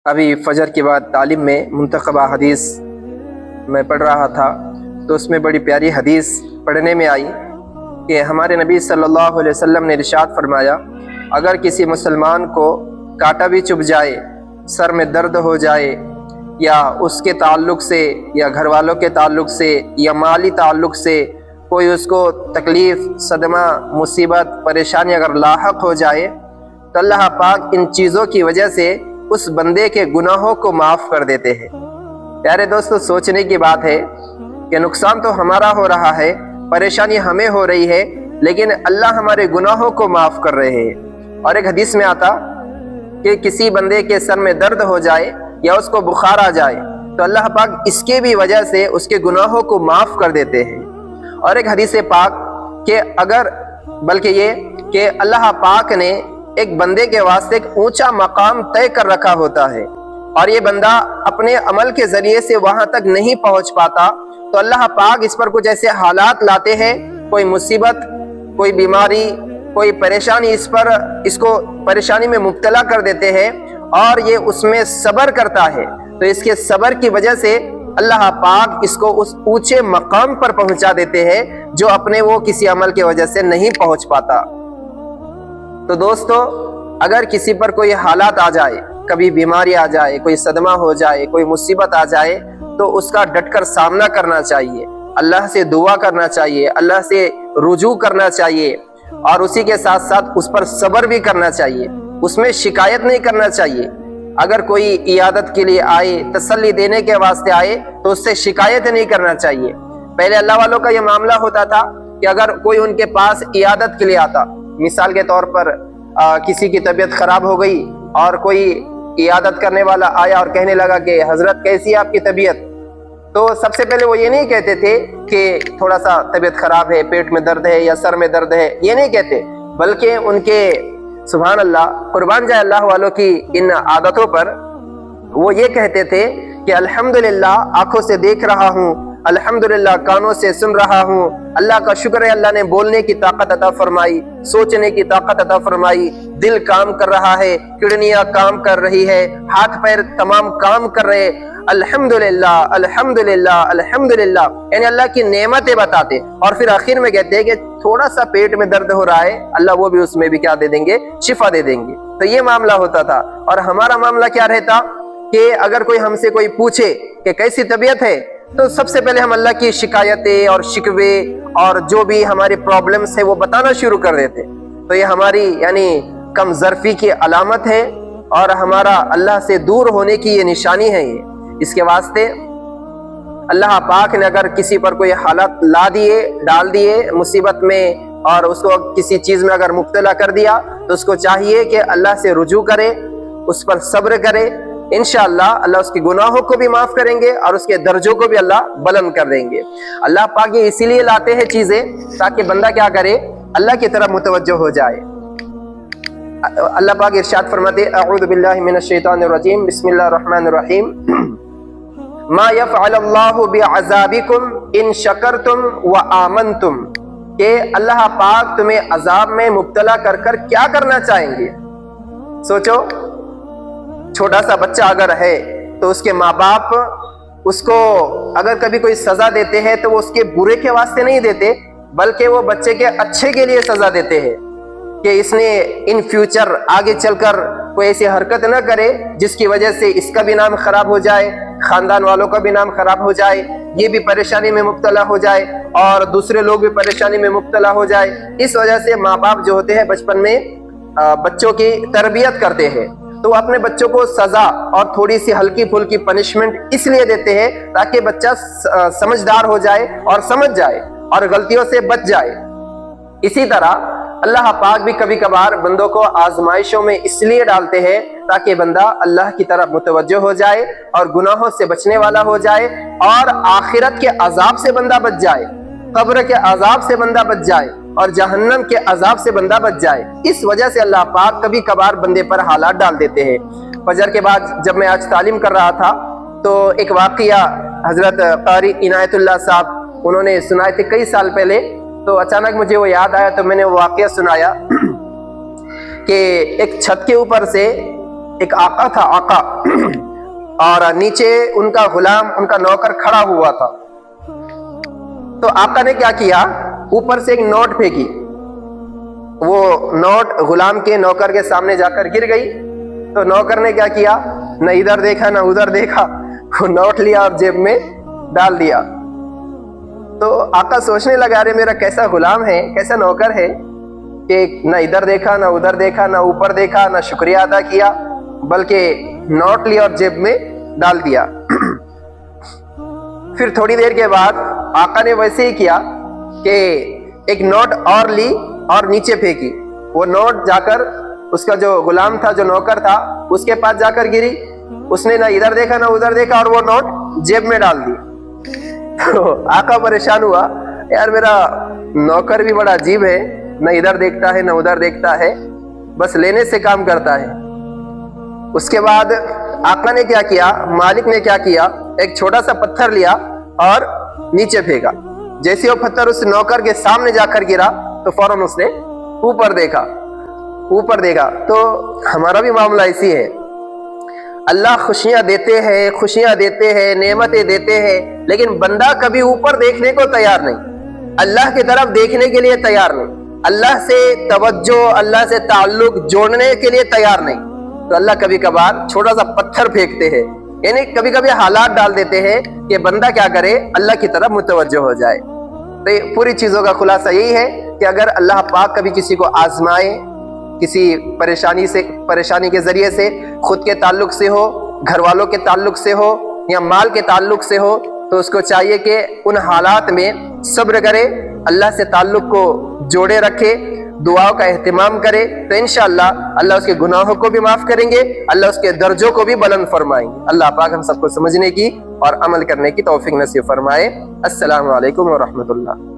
ابھی فجر کے بعد تعلیم میں منتخبہ حدیث میں پڑھ رہا تھا تو اس میں بڑی پیاری حدیث پڑھنے میں آئی کہ ہمارے نبی صلی اللہ علیہ وسلم نے ارشاد فرمایا، اگر کسی مسلمان کو کانٹا بھی چبھ جائے، سر میں درد ہو جائے، یا اس کے تعلق سے یا گھر والوں کے تعلق سے یا مالی تعلق سے کوئی اس کو تکلیف، صدمہ، مصیبت، پریشانی اگر لاحق ہو جائے تو اللہ پاک ان چیزوں کی وجہ سے اس بندے کے گناہوں کو معاف کر دیتے ہیں۔ پیارے دوستو، سوچنے کی بات ہے کہ نقصان تو ہمارا ہو رہا ہے، پریشانی ہمیں ہو رہی ہے، لیکن اللہ ہمارے گناہوں کو معاف کر رہے ہیں۔ اور ایک حدیث میں آتا کہ کسی بندے کے سر میں درد ہو جائے یا اس کو بخار آ جائے تو اللہ پاک اس کے بھی وجہ سے اس کے گناہوں کو معاف کر دیتے ہیں۔ اور ایک حدیث پاک کہ بلکہ یہ کہ اللہ پاک نے ایک بندے کے واسطے ایک اونچا مقام طے کر رکھا ہوتا ہے، اور یہ بندہ اپنے عمل کے ذریعے سے وہاں تک نہیں پہنچ پاتا تو اللہ پاک اس پر کچھ ایسے حالات لاتے ہیں، کوئی مصیبت، کوئی بیماری، کوئی پریشانی، اس کو پریشانی میں مبتلا کر دیتے ہیں، اور یہ اس میں صبر کرتا ہے تو اس کے صبر کی وجہ سے اللہ پاک اس کو اس اونچے مقام پر پہنچا دیتے ہیں جو اپنے وہ کسی عمل کی وجہ سے نہیں پہنچ پاتا۔ تو دوستو، اگر کسی پر کوئی حالات آ جائے، کبھی بیماری آ جائے، کوئی صدمہ ہو جائے، کوئی مصیبت آ جائے تو اس کا ڈٹ کر سامنا کرنا چاہیے، اللہ سے دعا کرنا چاہیے، اللہ سے رجوع کرنا چاہیے، اور اسی کے ساتھ ساتھ اس پر صبر بھی کرنا چاہیے، اس میں شکایت نہیں کرنا چاہیے۔ اگر کوئی عیادت کے لیے آئے، تسلی دینے کے واسطے آئے تو اس سے شکایت نہیں کرنا چاہیے۔ پہلے اللہ والوں کا یہ معاملہ ہوتا تھا کہ اگر کوئی ان کے پاس عیادت کے لیے آتا، مثال کے طور پر کسی کی طبیعت خراب ہو گئی اور کوئی عیادت کرنے والا آیا اور کہنے لگا کہ حضرت کیسی ہے آپ کی طبیعت، تو سب سے پہلے وہ یہ نہیں کہتے تھے کہ تھوڑا سا طبیعت خراب ہے، پیٹ میں درد ہے یا سر میں درد ہے، یہ نہیں کہتے، بلکہ ان کے سبحان اللہ، قربان جائے اللہ والوں کی ان عادتوں پر، وہ یہ کہتے تھے کہ الحمدللہ آنکھوں سے دیکھ رہا ہوں، الحمدللہ کانوں سے سن رہا ہوں، اللہ کا شکر ہے اللہ نے بولنے کی طاقت عطا فرمائی، سوچنے کی طاقت عطا فرمائی، دل کام کر رہا ہے، کڈنیاں کام کر رہی ہے، ہاتھ پیر تمام کام کر رہے، الحمدللہ الحمدللہ الحمدللہ، یعنی اللہ کی نعمتیں بتاتے، اور پھر آخر میں کہتے ہیں کہ تھوڑا سا پیٹ میں درد ہو رہا ہے، اللہ وہ بھی اس میں بھی کیا دے دیں گے، شفا دے دیں گے۔ تو یہ معاملہ ہوتا تھا، اور ہمارا معاملہ کیا رہتا کہ اگر کوئی ہم سے کوئی پوچھے کہ کیسی طبیعت ہے تو سب سے پہلے ہم اللہ کی شکایتیں اور شکوے اور جو بھی ہماری پرابلمز ہے وہ بتانا شروع کر دیتے۔ تو یہ ہماری یعنی کم ظرفی کی علامت ہے، اور ہمارا اللہ سے دور ہونے کی یہ نشانی ہے۔ اس کے واسطے اللہ پاک نے اگر کسی پر کوئی حالت ڈال دیے مصیبت میں، اور اس کو کسی چیز میں اگر مبتلا کر دیا تو اس کو چاہیے کہ اللہ سے رجوع کرے، اس پر صبر کرے، انشاءاللہ اللہ اس کے گناہوں کو بھی معاف کریں گے اور اس کے درجوں کو بھی اللہ بلند کر دیں گے۔ اللہ پاک یہ اسی لیے لاتے ہیں چیزیں تاکہ بندہ کیا کرے، اللہ کی طرف متوجہ ہو جائے۔ اللہ پاک ارشاد فرماتے، اعوذ باللہ من الشیطان الرجیم، بسم اللہ الرحمن الرحیم، ما یفعل اللہ بعذابکم ان شکرتم وآمنتم، کہ اللہ پاک تمہیں عذاب میں مبتلا کر کر کیا کرنا چاہیں گے۔ سوچو، چھوٹا سا بچہ اگر ہے تو اس کے ماں باپ اس کو اگر کبھی کوئی سزا دیتے ہیں تو وہ اس کے برے کے واسطے نہیں دیتے، بلکہ وہ بچے کے اچھے کے لیے سزا دیتے ہیں کہ اس نے ان فیوچر آگے چل کر کوئی ایسی حرکت نہ کرے جس کی وجہ سے اس کا بھی نام خراب ہو جائے، خاندان والوں کا بھی نام خراب ہو جائے، یہ بھی پریشانی میں مبتلا ہو جائے اور دوسرے لوگ بھی پریشانی میں مبتلا ہو جائے۔ اس وجہ سے ماں باپ جو ہوتے ہیں بچپن میں بچوں کی تربیت کرتے ہیں، تو وہ اپنے بچوں کو سزا اور تھوڑی سی ہلکی پھلکی پنشمنٹ اس لیے دیتے ہیں تاکہ بچہ سمجھدار ہو جائے اور سمجھ جائے اور غلطیوں سے بچ جائے۔ اسی طرح اللہ پاک بھی کبھی کبھار بندوں کو آزمائشوں میں اس لیے ڈالتے ہیں تاکہ بندہ اللہ کی طرف متوجہ ہو جائے اور گناہوں سے بچنے والا ہو جائے، اور آخرت کے عذاب سے بندہ بچ جائے، قبر کے عذاب سے بندہ بچ جائے، اور جہنم کے عذاب سے بندہ بچ جائے۔ اس وجہ سے اللہ پاک کبھی کبھار بندے پر حالات ڈال دیتے ہیں۔ فجر کے بعد جب میں آج تعلیم کر رہا تھا تو ایک واقعہ حضرت قاری عنایت اللہ صاحب انہوں نے سنائے تھے کئی سال پہلے، تو اچانک مجھے وہ یاد آیا تو میں نے وہ واقعہ سنایا کہ ایک چھت کے اوپر سے ایک آقا تھا، آقا، اور نیچے ان کا غلام، ان کا نوکر کھڑا ہوا تھا. تو آقا نے کیا کیا، اوپر سے ایک نوٹ پھینکی. وہ نوٹ غلام کے، نوکر کے سامنے جا کر گر گئی. تو نوکر نے کیا کیا، نہ ادھر دیکھا نہ ادھر دیکھا، وہ نوٹ لیا اور جیب میں ڈال دیا. تو آقا سوچنے لگا، ارے میرا کیسا غلام ہے، کیسا نوکر ہے کہ نہ ادھر دیکھا نہ ادھر دیکھا نہ اوپر دیکھا نہ شکریہ ادا کیا، بلکہ نوٹ لیا اور جیب میں ڈال دیا. پھر تھوڑی دیر کے بعد آقا نے ویسے ہی کیا کہ ایک نوٹ اور لی اور نیچے پھینکی. وہ نوٹ جا کر اس کا جو غلام تھا، جو نوکر تھا، اس کے پاس جا کر گری. اس نے نہ ادھر دیکھا نہ ادھر دیکھا اور وہ نوٹ جیب میں ڈال دی. تو آقا پریشان ہوا، یار میرا نوکر بھی بڑا عجیب ہے، نہ ادھر دیکھتا ہے نہ ادھر دیکھتا ہے، بس لینے سے کام کرتا ہے. اس کے بعد آقا نے کیا کیا، مالک نے کیا کیا، ایک چھوٹا سا پتھر لیا اور نیچے پھینکا. جیسے وہ پتھر اس نوکر کے سامنے جا کر گرا تو فوراً اس نے اوپر دیکھا. تو ہمارا بھی معاملہ ایسی ہے. اللہ خوشیاں دیتے ہیں، نعمتیں دیتے ہیں، لیکن بندہ کبھی اوپر دیکھنے کو تیار نہیں، اللہ کی طرف دیکھنے کے لیے تیار نہیں، اللہ سے توجہ، اللہ سے تعلق جوڑنے کے لیے تیار نہیں. تو اللہ کبھی کبھار چھوٹا سا پتھر پھینکتے ہیں، یعنی کبھی کبھی حالات ڈال دیتے ہیں کہ بندہ کیا کرے، اللہ کی طرف متوجہ ہو جائے. تو یہ پوری چیزوں کا خلاصہ یہی ہے کہ اگر اللہ پاک کبھی کسی کو آزمائے، کسی پریشانی کے ذریعے سے، خود کے تعلق سے ہو، گھر والوں کے تعلق سے ہو یا مال کے تعلق سے ہو، تو اس کو چاہیے کہ ان حالات میں صبر کرے، اللہ سے تعلق کو جوڑے رکھے، دعاؤں کا اہتمام کرے. تو انشاءاللہ اللہ اس کے گناہوں کو بھی معاف کریں گے، اللہ اس کے درجوں کو بھی بلند فرمائیں گے. اللہ پاک ہم سب کو سمجھنے کی اور عمل کرنے کی توفیق نصیب فرمائے. السلام علیکم ورحمۃ اللہ.